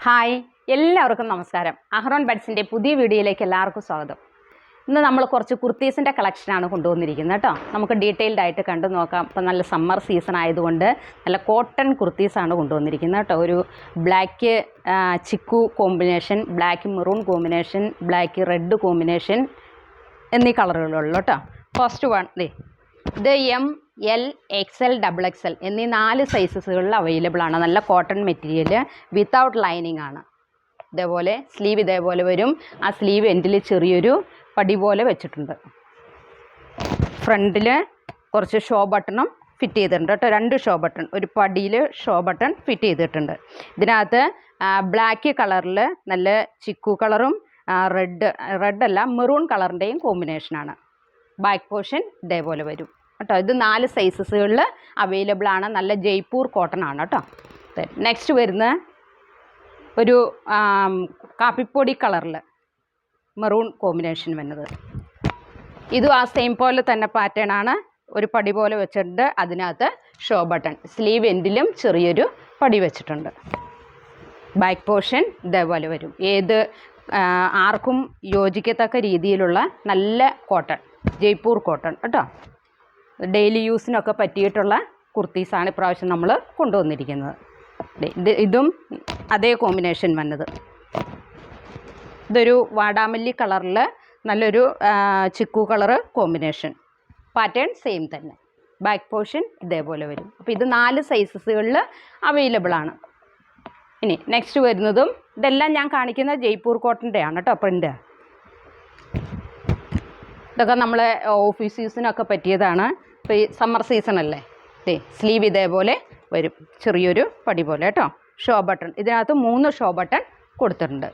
Hi, എല്ലാവർക്കും നമസ്കാരം. അഹ്റോൺ ബഡ്സിൻ്റെ പുതിയ വീഡിയോയിലേക്ക് എല്ലാവർക്കും സ്വാഗതം. ഇന്ന് നമ്മൾ കുറച്ച് കുർത്തീസിൻ്റെ കളക്ഷനാണ് കൊണ്ടുവന്നിരിക്കുന്നത് കേട്ടോ. നമുക്ക് ഡീറ്റെയിൽഡ് ആയിട്ട് കണ്ടു നോക്കാം. ഇപ്പം നല്ല സമ്മർ സീസൺ ആയതുകൊണ്ട് നല്ല കോട്ടൺ കുർത്തീസാണ് കൊണ്ടുവന്നിരിക്കുന്നത് കേട്ടോ. ഒരു black chikoo combination, black maroon combination, black red combination എന്നീ കളറുകളുള്ളൂ കേട്ടോ. ഫസ്റ്റ് വൺ ഇത് ML XL XXL എന്നീ 4 സൈസസുകളിൽ അവൈലബിൾ ആണ്. നല്ല കോട്ടൺ മെറ്റീരിയൽ വിത്തൗട്ട് ലൈനിങ് ആണ്. ഇതേപോലെ സ്ലീവ് ഇതേപോലെ വരും. ആ സ്ലീവ് എൻഡിൽ ചെറിയൊരു പടി പോലെ വെച്ചിട്ടുണ്ട്. ഫ്രണ്ടിൽ കുറച്ച് ഷോ ബട്ടണും ഫിറ്റ് ചെയ്തിട്ടുണ്ട് കേട്ടോ. 2 ഷോ ബട്ടൺ, ഒരു പടിയിൽ ഷോ ബട്ടൺ ഫിറ്റ് ചെയ്തിട്ടുണ്ട്. ഇതിനകത്ത് ബ്ലാക്ക് കളറിൽ നല്ല ചിക്കു കളറും റെഡ് അല്ല മെറൂൺ കളറിൻ്റെയും കോമ്പിനേഷനാണ്. ബാക്ക് പോർഷൻ ഇതേപോലെ വരും കേട്ടോ. ഇത് 4 സൈസസുകളിൽ അവൈലബിൾ ആണ്. നല്ല ജയ്പൂർ കോട്ടൺ ആണ് കേട്ടോ. നെക്സ്റ്റ് വരുന്ന ഒരു കാപ്പിപ്പൊടി കളറിൽ മെറൂൺ കോമ്പിനേഷൻ വരുന്നത്. ഇതും ആ സെയിം പോലെ തന്നെ പാറ്റേൺ ആണ്. ഒരു പടി പോലെ വെച്ചിട്ടുണ്ട്. അതിനകത്ത് ഷോ ബട്ടൺ, സ്ലീവ് എൻഡിലും ചെറിയൊരു പടി വെച്ചിട്ടുണ്ട്. ബാക്ക് പോർഷൻ ഇതേപോലെ വരും. ഏത് ആർക്കും യോജിക്കത്തക്ക രീതിയിലുള്ള നല്ല കോട്ടൺ, ജയ്പൂർ കോട്ടൺ കേട്ടോ. ഡെയിലി യൂസിനൊക്കെ പറ്റിയിട്ടുള്ള കുർത്തീസാണ് ഇപ്രാവശ്യം നമ്മൾ കൊണ്ടുവന്നിരിക്കുന്നത്. ഇതും അതേ കോമ്പിനേഷൻ വന്നത്. ഇതൊരു വാടാമല്ലി കളറിൽ നല്ലൊരു chikoo colour combination. Pattern same തന്നെ. ബാക്ക് പോർഷൻ ഇതേപോലെ വരും. അപ്പോൾ ഇത് 4 സൈസസുകളിൽ അവൈലബിൾ ആണ്. ഇനി നെക്സ്റ്റ് വരുന്നതും ഇതെല്ലാം ഞാൻ കാണിക്കുന്ന ജയ്പൂർ കോട്ടൻ്റെ ആണ് കേട്ടോ. പ്രിൻ്റ് ഇതൊക്കെ നമ്മളെ ഓഫീസ് യൂസിനൊക്കെ പറ്റിയതാണ്. ഇപ്പോൾ ഈ സമ്മർ സീസണല്ലേ. സ്ലീവ് ഇതേപോലെ വരും, ചെറിയൊരു പടി പോലെ കേട്ടോ. ഷോ ബട്ടൺ ഇതിനകത്ത് 3 ഷോ ബട്ടൺ കൊടുത്തിട്ടുണ്ട്.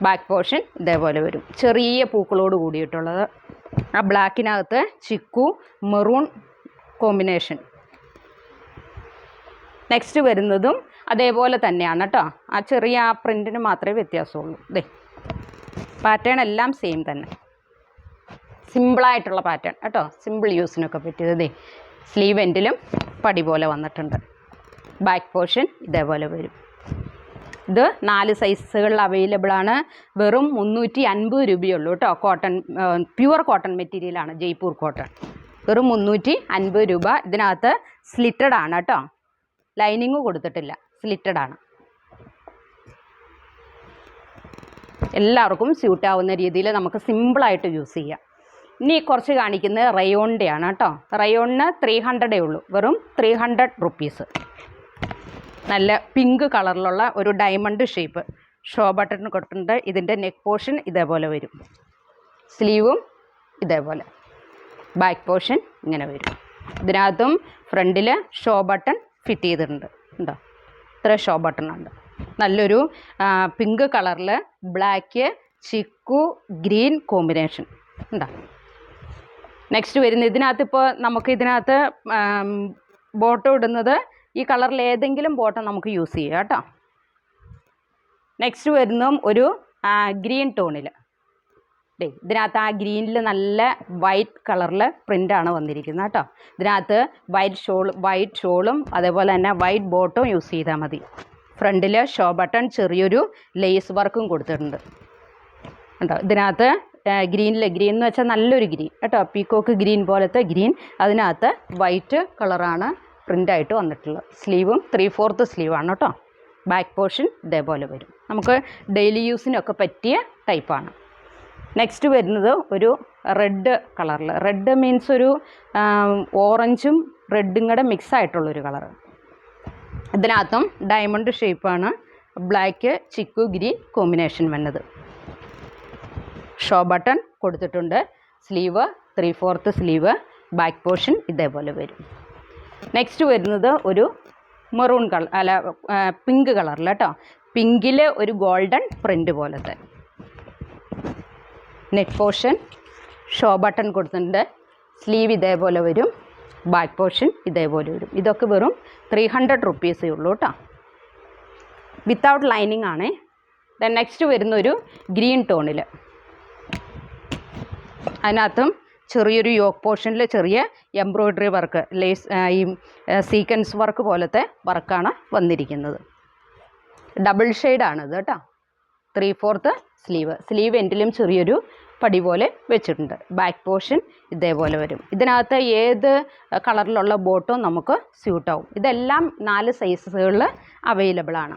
ബാക്ക് പോർഷൻ ഇതേപോലെ വരും, ചെറിയ പൂക്കളോട് കൂടിയിട്ടുള്ളത്. ആ ബ്ലാക്കിനകത്ത് ചിക്കു മെറൂൺ കോമ്പിനേഷൻ. നെക്സ്റ്റ് വരുന്നതും അതേപോലെ തന്നെയാണ് കേട്ടോ. ആ ചെറിയ ആ പ്രിൻറ്റിന് മാത്രമേ വ്യത്യാസമുള്ളൂ. പാറ്റേൺ എല്ലാം സെയിം തന്നെ. സിമ്പിളായിട്ടുള്ള പാറ്റേൺ കേട്ടോ. സിമ്പിൾ യൂസിനൊക്കെ പറ്റിയത്. സ്ലീവ് എൻഡിലും പടി പോലെ വന്നിട്ടുണ്ട്. ബാക്ക് പോർഷൻ ഇതേപോലെ വരും. ഇത് 4 സൈസുകളിൽ അവൈലബിൾ ആണ്. വെറും 350 രൂപയുള്ളൂ കേട്ടോ. കോട്ടൺ, പ്യുവർ കോട്ടൺ മെറ്റീരിയലാണ് ജയ്പൂർ കോട്ടൺ. വെറും 350 രൂപ. ഇതിനകത്ത് സ്ലിറ്റഡ് ആണ് കേട്ടോ. ലൈനിങ് കൊടുത്തിട്ടില്ല, സ്ലിറ്റഡ് ആണ്. എല്ലാവർക്കും സ്യൂട്ടാവുന്ന രീതിയിൽ നമുക്ക് സിമ്പിളായിട്ട് യൂസ് ചെയ്യാം. ഇനി കുറച്ച് കാണിക്കുന്നത് റയോണിൻ്റെ ആണ് കേട്ടോ. റയോണിന് 300 ഉള്ളൂ. വെറും 300 റുപ്പീസ്. നല്ല പിങ്ക് കളറിലുള്ള ഒരു ഡയമണ്ട് ഷേപ്പ് ഷോ ബട്ടൺ കൊടുത്തിട്ടുണ്ട്. ഇതിൻ്റെ നെക്ക് പോർഷൻ ഇതേപോലെ വരും. സ്ലീവും ഇതേപോലെ. ബാക്ക് പോർഷൻ ഇങ്ങനെ വരും. ഇതിനകത്തും ഫ്രണ്ടിൽ ഷോ ബട്ടൺ ഫിറ്റ് ചെയ്തിട്ടുണ്ട്. ഉണ്ടോ? ഇത്ര ഷോ ബട്ടൺ ഉണ്ട്. നല്ലൊരു പിങ്ക് കളറിൽ ബ്ലാക്ക് ചിക്കു ഗ്രീൻ കോമ്പിനേഷൻ ഉണ്ടോ. നെക്സ്റ്റ് വരുന്നത് ഇതിനകത്ത് ഇപ്പോൾ നമുക്ക് ഇതിനകത്ത് ബോട്ടം ഇടുന്നത് ഈ കളറിൽ ഏതെങ്കിലും ബോട്ടം നമുക്ക് യൂസ് ചെയ്യാം കേട്ടോ. നെക്സ്റ്റ് വരുന്നതും ഒരു ഗ്രീൻ ടോണിൽ. ഇതിനകത്ത് ആ ഗ്രീനിൽ നല്ല വൈറ്റ് കളറിൽ പ്രിൻ്റാണ് വന്നിരിക്കുന്നത് കേട്ടോ. ഇതിനകത്ത് വൈറ്റ് ഷോളും അതേപോലെ തന്നെ വൈറ്റ് ബോട്ടവും യൂസ് ചെയ്താൽ മതി. ഫ്രണ്ടിൽ ഷോ ബട്ടൺ ചെറിയൊരു ലേസ് വർക്കും കൊടുത്തിട്ടുണ്ട് കേട്ടോ. ഇതിനകത്ത് ഗ്രീൻ എന്ന് വെച്ചാൽ നല്ലൊരു ഗ്രീൻ കേട്ടോ. പീക്കോക്ക് ഗ്രീൻ പോലത്തെ ഗ്രീൻ. അതിനകത്ത് വൈറ്റ് കളറാണ് പ്രിൻ്റായിട്ട് വന്നിട്ടുള്ളത്. സ്ലീവും 3/4 സ്ലീവാണ് കേട്ടോ. ബാക്ക് പോർഷൻ ഇതേപോലെ വരും. നമുക്ക് ഡെയിലി യൂസിനൊക്കെ പറ്റിയ ടൈപ്പാണ്. നെക്സ്റ്റ് വരുന്നത് ഒരു റെഡ് കളറിൽ. റെഡ് മീൻസ് ഒരു ഓറഞ്ചും റെഡും കൂടെ മിക്സ് ആയിട്ടുള്ളൊരു കളറ്. ഇതിനകത്തും ഡയമണ്ട് ഷേപ്പാണ്. ബ്ലാക്ക് ചിക്കു ഗ്രീൻ കോമ്പിനേഷൻ വന്നത്. ഷോ ബട്ടൺ കൊടുത്തിട്ടുണ്ട്. Sleeve 3/4 sleeve. ബാക്ക് പോർഷൻ ഇതേപോലെ വരും. നെക്സ്റ്റ് വരുന്നത് ഒരു മെറൂൺ കളർ അല്ല പിങ്ക് കളറിൽ കേട്ടോ. പിങ്കിൽ ഒരു ഗോൾഡൻ പ്രിൻ്റ് പോലത്തെ. നെക്ക് പോർഷൻ ഷോ ബട്ടൺ കൊടുത്തിട്ടുണ്ട്. സ്ലീവ് ഇതേപോലെ വരും. ബാക്ക് പോർഷൻ ഇതേപോലെ വരും. ഇതൊക്കെ വെറും 300 റുപ്പീസേ ഉള്ളൂ കേട്ടോ. വിത്തൗട്ട് ലൈനിങ് ആണേ. ദെൻ നെക്സ്റ്റ് വരുന്നൊരു ഗ്രീൻ ടോണിൽ. അതിനകത്തും ചെറിയൊരു യോക്ക് പോർഷനിൽ ചെറിയ എംബ്രോയ്ഡറി വർക്ക്, ലേസ് ഈ സീക്വൻസ് വർക്ക് പോലത്തെ വർക്കാണ് വന്നിരിക്കുന്നത്. ഡബിൾ ഷെയ്ഡാണിത് കേട്ടോ. 3/4 സ്ലീവ് എൻഡിലും ചെറിയൊരു പടി പോലെ വെച്ചിട്ടുണ്ട്. ബാക്ക് പോർഷൻ ഇതേപോലെ വരും. ഇതിനകത്ത് ഏത് കളറിലുള്ള ബോട്ടും നമുക്ക് സ്യൂട്ടാവും. ഇതെല്ലാം 4 സൈസുകളിൽ അവൈലബിൾ ആണ്.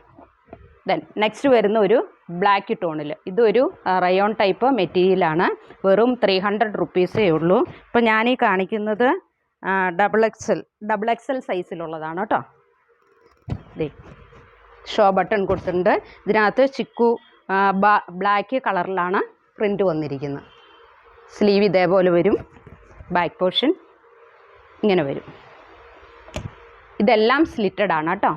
ദെൻ നെക്സ്റ്റ് വരുന്ന ഒരു ബ്ലാക്ക് ടോണിൽ, ഇതൊരു റയോൺ ടൈപ്പ് മെറ്റീരിയലാണ്. വെറും 300 റുപ്പീസേ ഉള്ളൂ. ഇപ്പോൾ ഞാനീ കാണിക്കുന്നത് ഡബിൾ എക്സൽ സൈസിലുള്ളതാണ് കേട്ടോ. ഷോ ബട്ടൺ കൊടുത്തിട്ടുണ്ട്. ഇതിനകത്ത് ചിക്കു ബ്ലാക്ക് കളറിലാണ് പ്രിൻ്റ് വന്നിരിക്കുന്നത്. സ്ലീവ് ഇതേപോലെ വരും. ബാക്ക് പോർഷൻ ഇങ്ങനെ വരും. ഇതെല്ലാം സ്ലിറ്റഡ് ആണ് കേട്ടോ.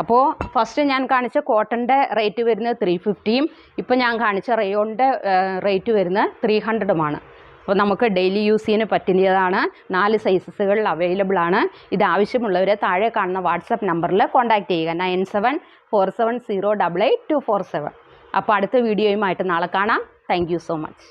അപ്പോൾ ഫസ്റ്റ് ഞാൻ കാണിച്ച കോട്ടൻ്റെ റേറ്റ് വരുന്നത് 350ഉം ഇപ്പോൾ ഞാൻ കാണിച്ച റയോണിൻ്റെ റേറ്റ് വരുന്നത് 300ഉമാണ്. അപ്പോൾ നമുക്ക് ഡെയിലി യൂസ് ചെയ്യാൻ പറ്റുന്നതാണ്. 4 സൈസസുകളിൽ അവൈലബിൾ ആണ്. ഇത് ആവശ്യമുള്ളവരെ താഴെ കാണുന്ന വാട്സപ്പ് നമ്പറിൽ കോൺടാക്റ്റ് ചെയ്യുക 9747088247. അപ്പോൾ അടുത്ത വീഡിയോയുമായിട്ട് നാളെ കാണാം. Thank you so much.